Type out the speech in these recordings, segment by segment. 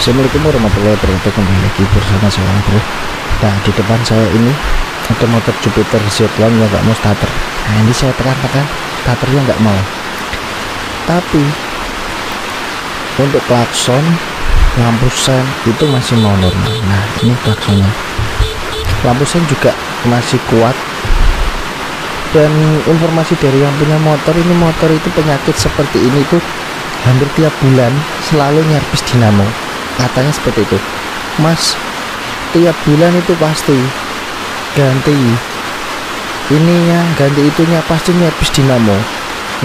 Assalamualaikum warahmatullahi wabarakatuh. Kembali lagi bersama saya Bro. Nah, di depan saya ini ada motor Jupiter Z1 yang nggak mau starter. Nah, ini saya tekan-tekan starternya nggak mau, tapi untuk klakson, lampu sen itu masih mau normal. Nah, ini klaksonnya, lampu sen juga masih kuat. Dan informasi dari yang punya motor, ini motor itu penyakit seperti ini tuh hampir tiap bulan selalu nyervis dinamo, katanya seperti itu. Mas, tiap bulan itu pasti ganti ininya, ganti itunya, pasti nyervis dinamo,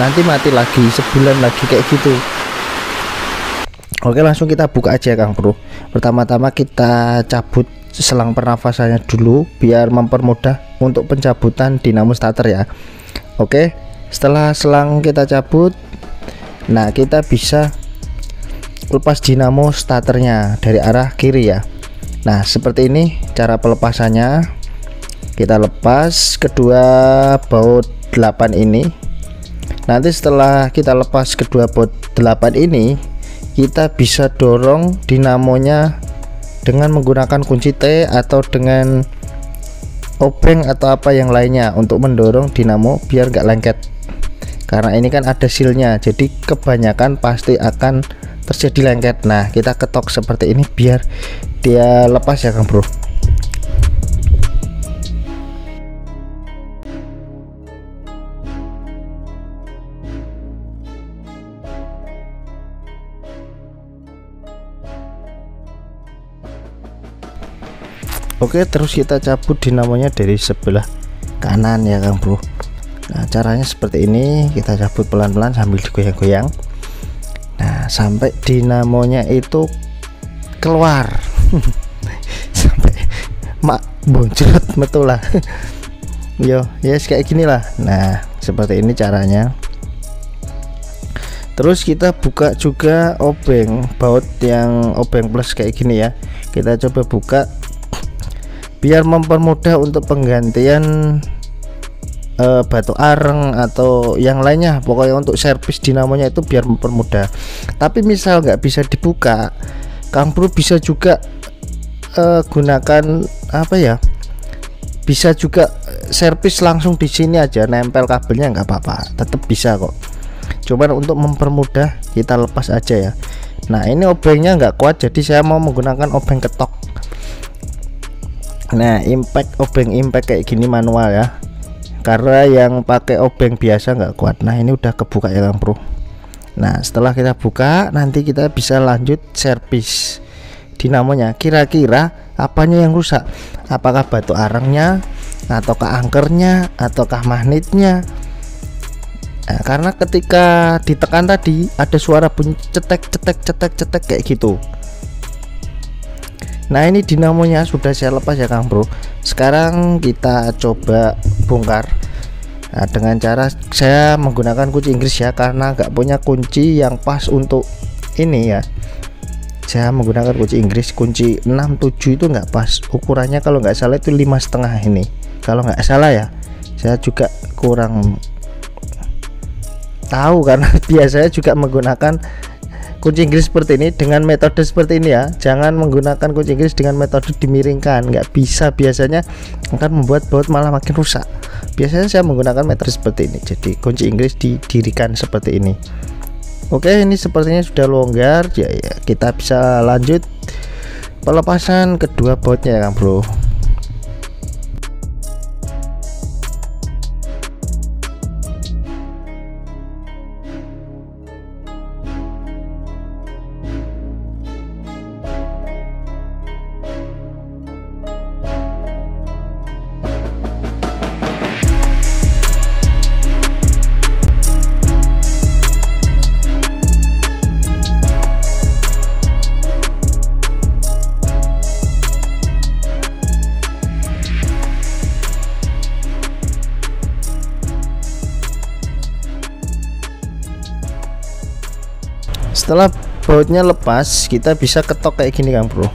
nanti mati lagi sebulan lagi kayak gitu. Oke, langsung kita buka aja Kang Bro. Pertama-tama kita cabut selang pernafasannya dulu biar mempermudah untuk pencabutan dinamo starter ya. Oke, setelah selang kita cabut, nah kita bisa lepas dinamo starternya dari arah kiri ya. Nah, seperti ini cara pelepasannya. Kita lepas kedua baut 8 ini. Nanti setelah kita lepas kedua baut 8 ini, kita bisa dorong dinamonya dengan menggunakan kunci T atau dengan obeng atau apa yang lainnya untuk mendorong dinamo biar nggak lengket. Karena ini kan ada sealnya, jadi kebanyakan pasti akan terjadi lengket. Nah, kita ketok seperti ini biar dia lepas ya Kang Bro. Oke, terus kita cabut dinamonya dari sebelah kanan ya Kang Bro. Nah, caranya seperti ini, kita cabut pelan-pelan sambil digoyang-goyang. Nah, sampai dinamonya itu keluar sampai mak boncret betul lah. Yo, yes, kayak gini lah. Nah, seperti ini caranya. Terus kita buka juga obeng baut yang obeng plus kayak gini ya. Kita coba buka biar mempermudah untuk penggantian batu areng atau yang lainnya. Pokoknya untuk servis dinamonya itu biar mempermudah. Tapi misal nggak bisa dibuka, Kang Bro bisa juga gunakan apa ya, bisa juga servis langsung di sini aja, nempel kabelnya nggak apa-apa, tetap bisa kok. Cuman untuk mempermudah kita lepas aja ya. Nah, ini obengnya nggak kuat, jadi saya mau menggunakan obeng ketok. Nah, obeng impact kayak gini manual ya, karena yang pakai obeng biasa nggak kuat. Nah, ini udah kebuka ya Kang Bro. Nah, setelah kita buka, nanti kita bisa lanjut servis dinamonya. Kira-kira apanya yang rusak? Apakah batu arengnya, ataukah angkernya, ataukah magnetnya? Nah, karena ketika ditekan tadi ada suara bunyi cetek kayak gitu. Nah, ini dinamonya sudah saya lepas ya Kang Bro. Sekarang kita coba bongkar. Nah, dengan cara saya menggunakan kunci Inggris ya, karena nggak punya kunci yang pas untuk ini ya. Saya menggunakan kunci Inggris, kunci 67 itu nggak pas ukurannya, kalau nggak salah itu 5,5 ini, kalau nggak salah ya. Saya juga kurang tahu karena biasanya juga menggunakan kunci Inggris seperti ini dengan metode seperti ini ya. Jangan menggunakan kunci Inggris dengan metode dimiringkan, nggak bisa, biasanya akan membuat baut malah makin rusak. Biasanya saya menggunakan metode seperti ini, jadi kunci Inggris didirikan seperti ini. Oke, ini sepertinya sudah longgar ya, kita bisa lanjut pelepasan kedua bautnya ya Kang Bro. Setelah bautnya lepas, kita bisa ketok kayak gini Kang Bro,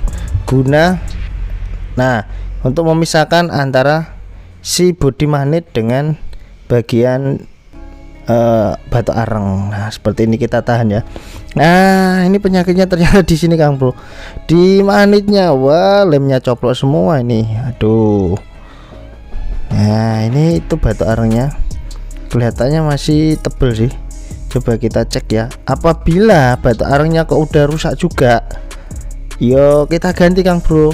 nah untuk memisahkan antara si bodi magnet dengan bagian batu arang. Nah seperti ini kita tahan ya. Nah ini penyakitnya ternyata di sini Kang Bro, di magnetnya. Wah lemnya coplok semua ini, aduh. Nah ini itu batu arangnya, kelihatannya masih tebel sih. Coba kita cek ya, apabila batu arangnya kok udah rusak juga, yo kita ganti Kang Bro.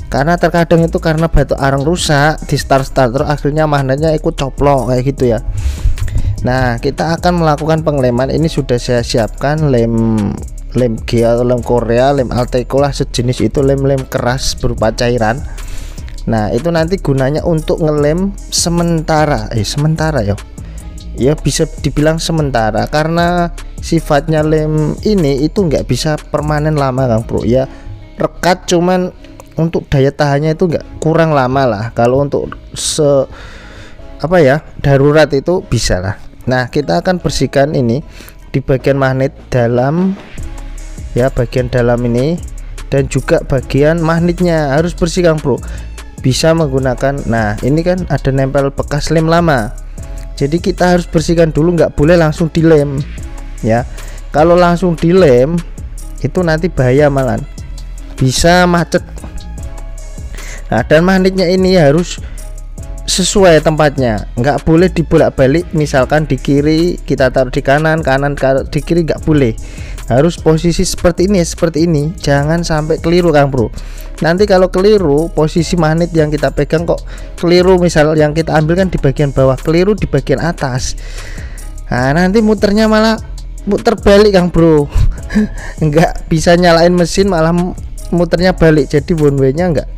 Karena terkadang itu karena batu arang rusak di starter akhirnya magnetnya ikut coplok kayak gitu ya. Nah kita akan melakukan pengeleman. Ini sudah saya siapkan lem G atau lem Korea, lem Alteco lah sejenis itu, lem keras berupa cairan. Nah itu nanti gunanya untuk ngelem sementara ya bisa dibilang sementara, karena sifatnya lem ini itu nggak bisa permanen lama Kang Bro ya. Rekat cuman untuk daya tahannya itu nggak, kurang lama lah. Kalau untuk darurat itu bisa lah. Nah kita akan bersihkan ini di bagian magnet dalam ya, bagian dalam ini, dan juga bagian magnetnya harus bersih Kang Bro. Bisa menggunakan, nah ini kan ada nempel bekas lem lama, jadi kita harus bersihkan dulu, nggak boleh langsung dilem ya. Kalau langsung dilem itu nanti bahaya, malah bisa macet. Nah dan magnetnya ini harus sesuai tempatnya, nggak boleh dibolak-balik. Misalkan di kiri kita taruh di kanan, di kiri nggak boleh, harus posisi seperti ini, jangan sampai keliru Kang Bro. Nanti kalau keliru posisi magnet yang kita pegang kok keliru, misal yang kita ambil kan di bagian bawah, keliru di bagian atas, nah nanti muternya malah muter balik Kang Bro. Nggak bisa nyalain mesin, malah muternya balik, jadi one way nya nggak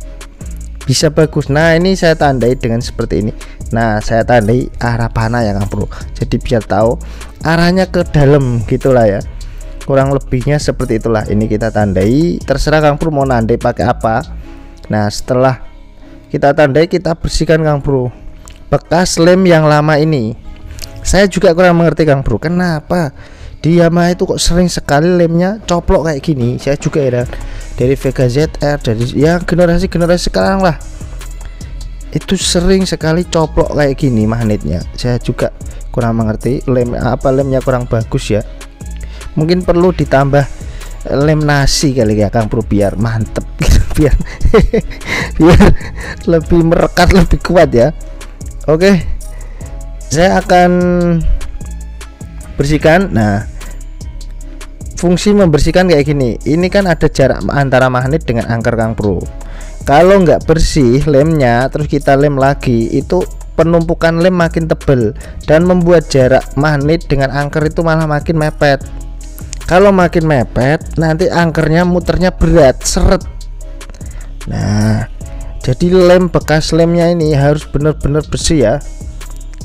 bisa bagus. Nah ini saya tandai dengan seperti ini. Nah saya tandai arah panah ya Kang Bro, jadi biar tahu arahnya ke dalam gitulah ya, kurang lebihnya seperti itulah. Ini kita tandai, terserah Kang Bro mau nandai pakai apa. Nah setelah kita tandai, kita bersihkan Kang Bro bekas lem yang lama ini. Saya juga kurang mengerti Kang Bro, kenapa di Yamaha itu kok sering sekali lemnya coplok kayak gini. Saya juga ya, dari Vega ZR, dari ya generasi sekarang lah, itu sering sekali coplok kayak gini magnetnya. Saya juga kurang mengerti, lemnya kurang bagus ya. Mungkin perlu ditambah lem nasi kali ya Kang Bro, biar mantep gitu, biar lebih merekat, lebih kuat ya. Oke, saya akan bersihkan. Nah fungsi membersihkan kayak gini, ini kan ada jarak antara magnet dengan angker Kang Bro. Kalau nggak bersih lemnya terus kita lem lagi, itu penumpukan lem makin tebel dan membuat jarak magnet dengan angker itu malah makin mepet. Kalau makin mepet nanti angkernya muternya berat, seret. Nah jadi bekas lemnya ini harus benar-benar bersih ya.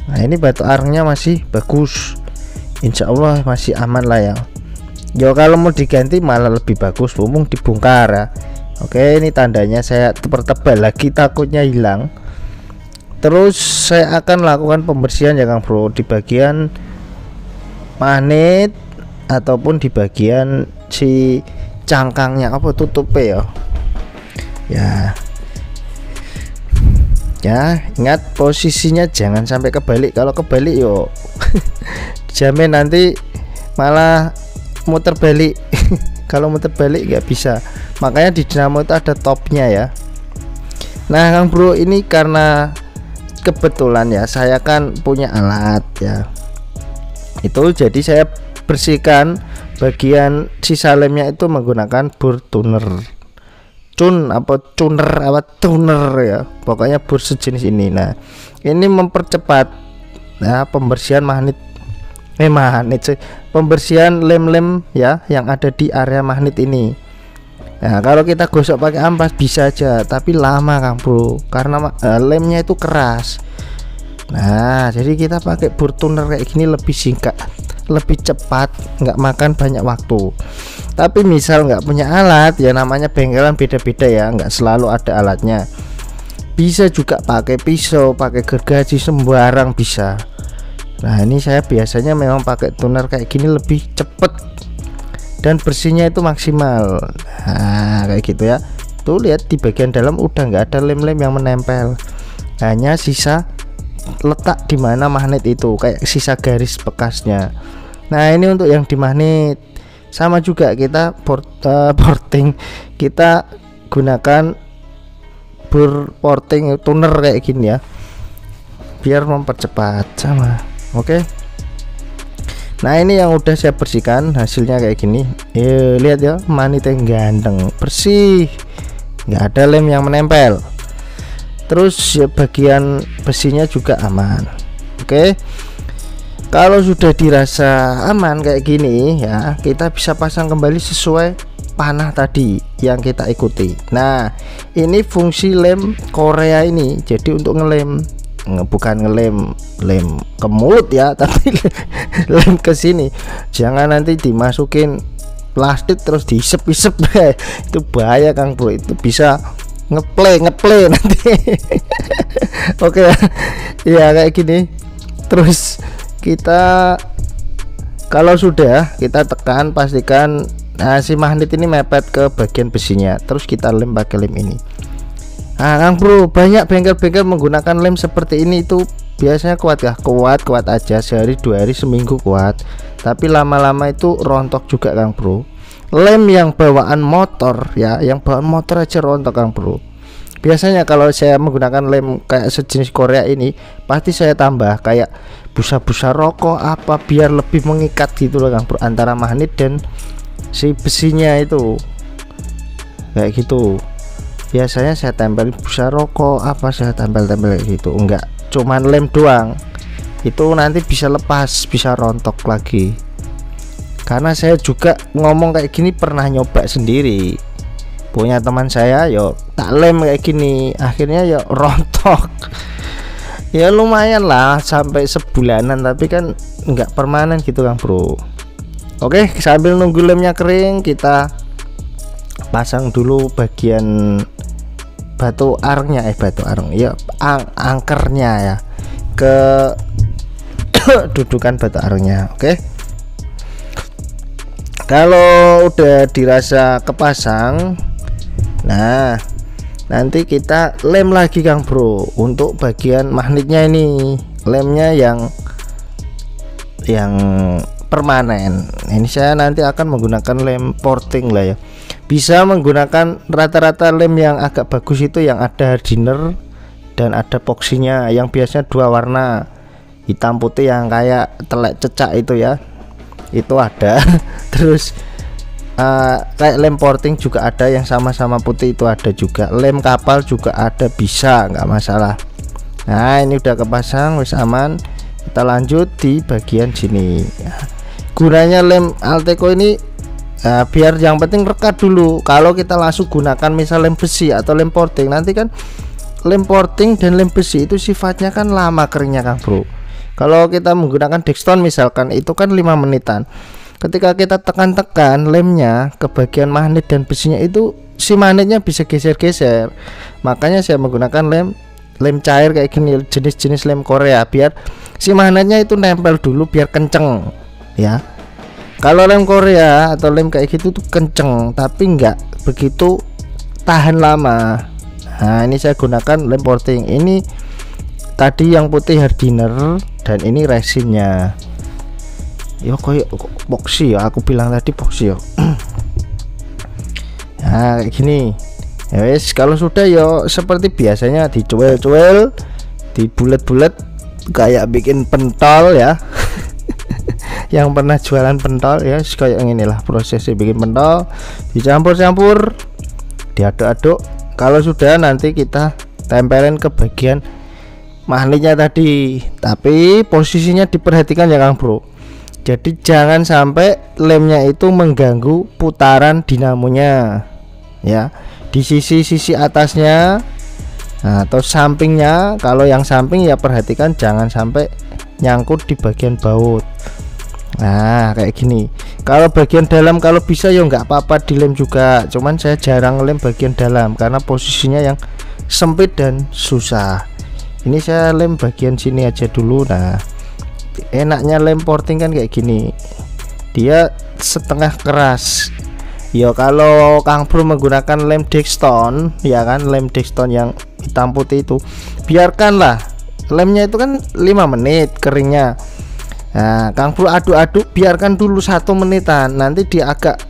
Nah ini batu arangnya masih bagus, insya Allah masih aman lah ya. Yo kalau mau diganti malah lebih bagus, mumpung dibongkar ya. Oke ini tandanya saya pertebal lagi, takutnya hilang. Terus saya akan lakukan pembersihan ya Kang Bro di bagian magnet ataupun di bagian si cangkangnya, apa tutupnya ya. Ya ingat posisinya jangan sampai kebalik. Kalau kebalik yo jamin nanti malah muter balik. Kalau muter balik nggak bisa, makanya di dinamo itu ada topnya ya. Nah Kang Bro ini karena kebetulan ya saya kan punya alat ya, itu jadi saya bersihkan bagian sisa lemnya itu menggunakan bor tuner, tuner ya, pokoknya bor sejenis ini. Nah ini mempercepat pembersihan pembersihan lem-lem ya yang ada di area magnet ini. Nah kalau kita gosok pakai ampas bisa aja, tapi lama Kang Bro karena lemnya itu keras. Nah jadi kita pakai bor tuner kayak gini lebih singkat, lebih cepat, nggak makan banyak waktu. Tapi misal nggak punya alat ya, namanya bengkelan beda-beda ya, nggak selalu ada alatnya. Bisa juga pakai pisau, pakai gergaji, sembarang bisa. Nah ini saya biasanya memang pakai tuner kayak gini lebih cepet dan bersihnya itu maksimal. Nah kayak gitu ya, tuh lihat di bagian dalam udah nggak ada lem-lem yang menempel, hanya sisa letak di mana magnet itu, kayak sisa garis bekasnya. Nah ini untuk yang di magnet. Sama juga kita porting, kita gunakan bur porting tuner kayak gini ya, biar mempercepat sama. Oke. Nah ini yang udah saya bersihkan, hasilnya kayak gini. Lihat ya, magnetnya ganteng, bersih, nggak ada lem yang menempel. Terus ya, bagian besinya juga aman. Oke. Kalau sudah dirasa aman kayak gini ya, kita bisa pasang kembali sesuai panah tadi yang kita ikuti. Nah ini fungsi lem Korea ini, jadi untuk ngelem, bukan lem ke mulut ya, tapi lem ke sini. Jangan nanti dimasukin plastik terus diisep-isep itu bahaya Kang Bro, itu bisa ngeplay nanti. Oke ya kayak gini. Terus kita kalau sudah kita tekan, pastikan si magnet ini mepet ke bagian besinya, terus kita lem pakai lem ini. Nah Kang Bro, banyak bengkel-bengkel menggunakan lem seperti ini itu biasanya kuat ya, kuat aja, sehari 2 hari seminggu kuat, tapi lama-lama itu rontok juga Kang Bro. Lem yang bawaan motor ya, yang bawaan motor aja rontok Kang Bro. Biasanya kalau saya menggunakan lem kayak sejenis Korea ini, pasti saya tambah kayak busa-busa rokok apa, biar lebih mengikat gitu loh Kang Bro, antara magnet dan si besinya itu, kayak gitu. Biasanya saya tempel busa rokok apa, saya tempel gitu, enggak cuman lem doang, itu nanti bisa lepas, bisa rontok lagi. Karena saya juga ngomong kayak gini pernah nyoba sendiri, punya teman saya yo tak lem kayak gini, akhirnya yo rontok. Ya lumayan lah sampai sebulanan, tapi kan nggak permanen gitu Kang Bro. Oke, sambil nunggu lemnya kering, kita pasang dulu bagian batu arangnya, angkernya ya, ke dudukan batu arangnya. Oke. Kalau udah dirasa kepasang, nah nanti kita lem lagi Kang Bro untuk bagian magnetnya ini, lemnya yang permanen. Ini saya nanti akan menggunakan lem porting lah ya. Bisa menggunakan rata-rata lem yang agak bagus itu yang ada hardener dan ada epoksinya, yang biasanya 2 warna, hitam putih yang kayak telek cecak itu ya, itu ada. Terus kayak lem porting juga ada yang sama-sama putih, itu ada juga. Lem kapal juga ada, bisa, nggak masalah. Nah ini udah kepasang, wis aman. Kita lanjut di bagian sini. Gunanya lem Alteco ini biar yang penting rekat dulu. Kalau kita langsung gunakan misal lem besi atau lem porting, nanti kan lem porting dan lem besi itu sifatnya kan lama keringnya Kang Bro. Kalau kita menggunakan Dextone misalkan, itu kan 5 menitan. Ketika kita tekan-tekan lemnya ke bagian magnet dan besinya, itu si magnetnya bisa geser-geser. Makanya saya menggunakan lem cair kayak gini, jenis-jenis lem Korea, biar si magnetnya itu nempel dulu biar kenceng ya. Kalau lem Korea atau lem kayak gitu tuh kenceng, tapi enggak begitu tahan lama. Nah ini saya gunakan lem porting. Ini tadi yang putih hardener dan ini resinnya. Ya kayak boxy ya, aku bilang tadi boxy ya. Nah kayak gini ya wes. Kalau sudah ya seperti biasanya dicuel-cuel, dibulet-bulet kayak bikin pentol ya. Yang pernah jualan pentol ya kayak inilah prosesnya bikin pentol, dicampur-campur, diaduk-aduk. Kalau sudah nanti kita tempelin ke bagian magnetnya tadi, tapi posisinya diperhatikan ya Kang Bro. Jadi jangan sampai lemnya itu mengganggu putaran dinamonya ya, di sisi-sisi atasnya atau sampingnya. Kalau yang samping ya perhatikan jangan sampai nyangkut di bagian baut. Nah kayak gini. Kalau bagian dalam kalau bisa ya nggak apa-apa dilem juga, cuman saya jarang lem bagian dalam karena posisinya yang sempit dan susah. Ini saya lem bagian sini aja dulu. Nah enaknya lem porting kan kayak gini, dia setengah keras ya. Kalau Kang Bro menggunakan lem Dextone ya kan, lem Dextone yang hitam putih itu biarkanlah lemnya itu kan 5 menit keringnya. Nah Kang Bro aduk-aduk, biarkan dulu 1 menitan, nanti dia agak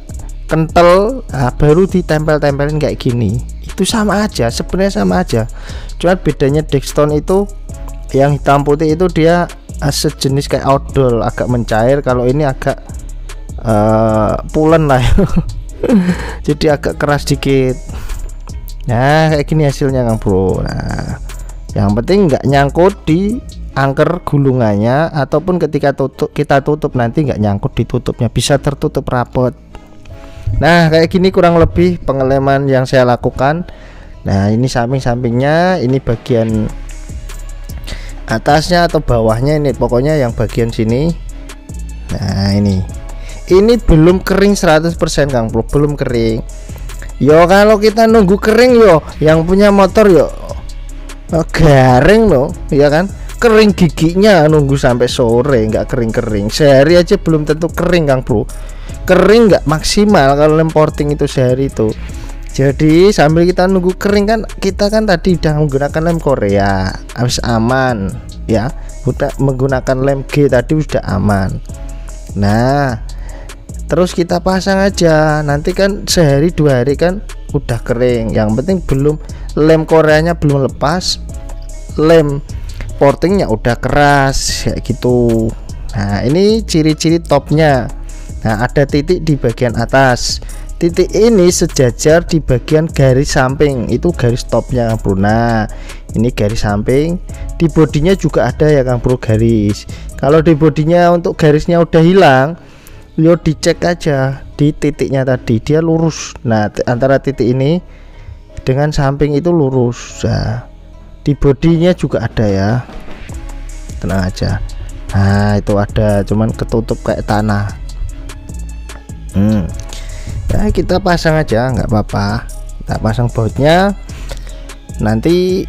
kental, nah, baru ditempel-tempelin kayak gini. Itu sama aja, sebenarnya sama aja, cuma bedanya Dextone itu yang hitam putih itu dia sejenis kayak odol, agak mencair. Kalau ini agak pulen lah jadi agak keras dikit. Nah kayak gini hasilnya Kang Bro. Nah yang penting nggak nyangkut di angker gulungannya, ataupun ketika kita tutup nanti nggak nyangkut di tutupnya, bisa tertutup rapet. Nah kayak gini kurang lebih pengeleman yang saya lakukan. Nah ini samping-sampingnya, ini bagian atasnya atau bawahnya, ini pokoknya yang bagian sini. Nah ini belum kering 100% Kang Bro, belum kering. Yo kalau kita nunggu kering yo, yang punya motor yo garing loh, ya kan? Kering giginya nunggu sampai sore nggak kering-kering. Sehari aja belum tentu kering Kang Bro. Kering nggak maksimal kalau lem porting itu sehari itu. Jadi sambil kita nunggu kering kan, kita kan tadi udah menggunakan lem Korea, harus aman ya. Udah menggunakan lem G tadi sudah aman. Nah terus kita pasang aja, nanti kan sehari 2 hari kan udah kering. Yang penting belum, lem Koreanya belum lepas, lem portingnya udah keras kayak gitu. Nah ini ciri-ciri topnya. Nah ada titik di bagian atas, titik ini sejajar di bagian garis samping, itu garis topnya Bro. Nah ini garis samping, di bodinya juga ada ya Kang Bro garis. Kalau di bodinya untuk garisnya udah hilang, yo dicek aja di titiknya tadi, dia lurus. Nah antara titik ini dengan samping itu lurus. Nah di bodinya juga ada ya, tenang aja. Nah itu ada, cuman ketutup kayak tanah. Ya kita pasang aja nggak apa-apa, kita pasang bautnya. Nanti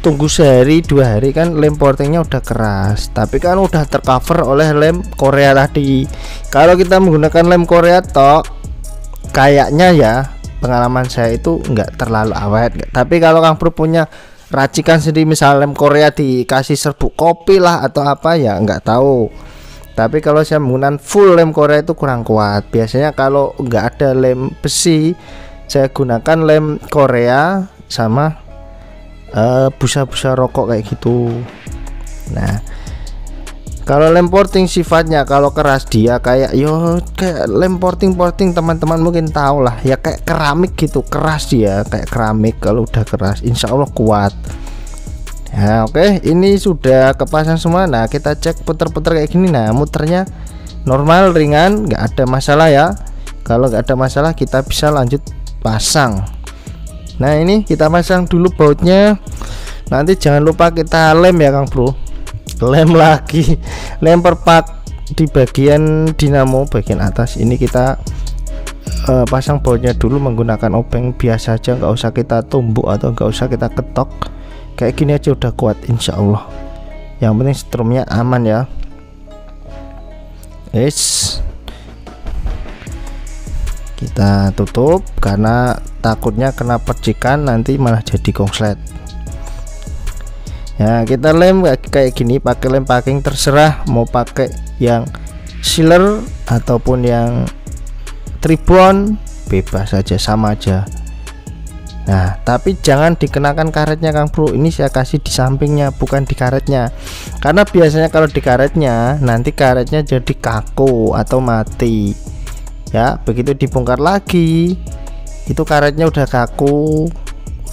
tunggu sehari 2 hari kan lem portingnya udah keras, tapi kan udah tercover oleh lem Korea tadi. Kalau kita menggunakan lem Korea tok, kayaknya ya pengalaman saya itu nggak terlalu awet. Tapi kalau Kang Bro punya racikan sendiri, misal lem Korea dikasih serbuk kopi lah atau apa ya nggak tahu. Tapi kalau saya menggunakan full lem Korea itu kurang kuat. Biasanya kalau nggak ada lem besi, saya gunakan lem Korea sama busa-busa rokok kayak gitu. Nah kalau lem porting sifatnya kalau keras dia kayak kayak lem porting teman-teman mungkin tahu lah ya, kayak keramik gitu, keras dia kayak keramik. Kalau udah keras insya Allah kuat ya. Oke ini sudah kepasang semua. Nah kita cek puter-puter kayak gini. Nah muternya normal, ringan, nggak ada masalah ya. Kalau nggak ada masalah kita bisa lanjut pasang. Nah ini kita pasang dulu bautnya. Nanti jangan lupa kita lem ya Kang Bro, lem lagi, lem perpak di bagian dinamo bagian atas. Ini kita pasang bautnya dulu menggunakan obeng biasa aja, nggak usah kita tumbuk atau nggak usah kita ketok. Kayak gini aja udah kuat insya Allah. Yang penting strumnya aman ya. Kita tutup karena takutnya kena percikan nanti malah jadi kongslet. Ya kita lem kayak gini, pakai lem packing terserah, mau pakai yang sealer ataupun yang tribon bebas saja, sama aja. Nah tapi jangan dikenakan karetnya Kang Bro, ini saya kasih di sampingnya bukan di karetnya, karena biasanya kalau di karetnya nanti karetnya jadi kaku atau mati ya. Begitu dibongkar lagi itu karetnya udah kaku,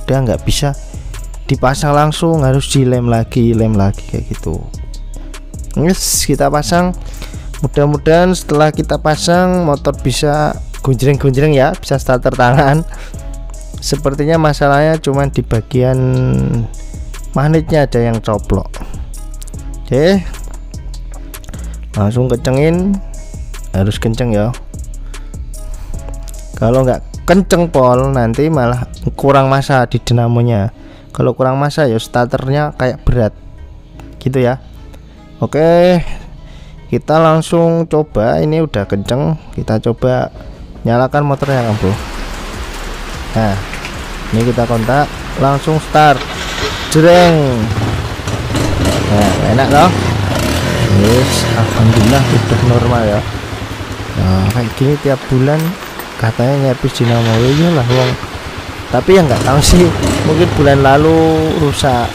udah nggak bisa dipasang langsung, harus dilem lagi, lem lagi kayak gitu. Kita pasang, mudah-mudahan setelah kita pasang motor bisa gonjreng-gonjreng ya, bisa starter tangan. Sepertinya masalahnya cuma di bagian magnetnya ada yang coplok. Oke langsung kencengin, harus kenceng ya. Kalau nggak kenceng pol nanti malah kurang massa di dinamonya. Kalau kurang massa ya starternya kayak berat gitu ya. Oke kita langsung coba, ini udah kenceng, kita coba nyalakan motornya Kang Bro. Nah ini kita kontak, langsung start, jreng. Nah, enak loh. Yes, alhamdulillah udah normal ya. Nah, kayak gini tiap bulan katanya nyervis dinamo. Iyalah wong. Tapi yang nggak tahu sih, mungkin bulan lalu rusak.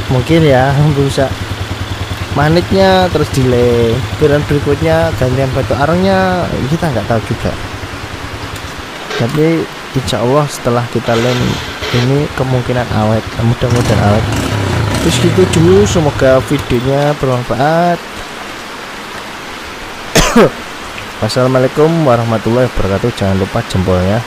Mungkin ya rusak maniknya, terus delay. Bulan berikutnya gantian batu arangnya, kita nggak tahu juga. Tapi insya Allah setelah kita lem ini kemungkinan awet, mudah-mudahan awet. Terus gitu dulu, semoga videonya bermanfaat. Wassalamualaikum warahmatullahi wabarakatuh. Jangan lupa jempolnya.